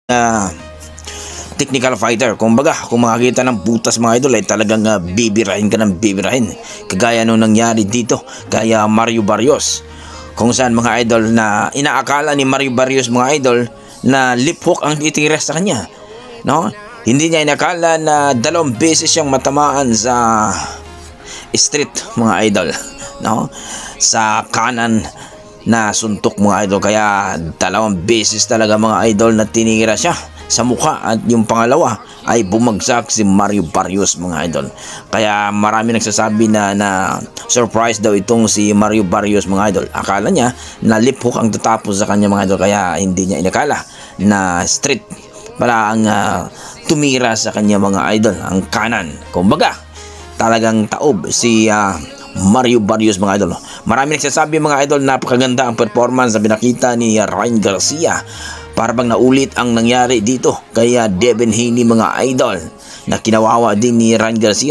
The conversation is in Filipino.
uh, technical fighter. Kumbaga, kung makakita ng butas mga idol ay talagang bibirahin ka ng bibirahin. Kagaya nung nangyari dito kay Mario Barrios. Kung saan mga idol na inaakala ni Mario Barrios mga idol na lip hook ang titira sa kanya. No? Hindi niya inakala na 2 beses siyang matamaan sa street mga idol. No? Sa kanan na suntok mga idol, kaya 2 beses talaga mga idol na tinira siya sa mukha, at yung pangalawa ay bumagsak si Mario Barrios mga idol. Kaya marami nagsasabi na surprise daw itong si Mario Barrios mga idol. Akala niya na lip hook ang tatapos sa kanya mga idol, kaya hindi niya inakala na street pala ang tumira sa kanya mga idol, ang kanan. Kumbaga talagang taob si Mario Barrios mga idol. Marami nagsasabi mga idol, napakaganda ang performance na pinakita ni Ryan Garcia. Para bang naulit ang nangyari dito kay Devin Haney mga idol, na kinawawa din ni Ryan Garcia.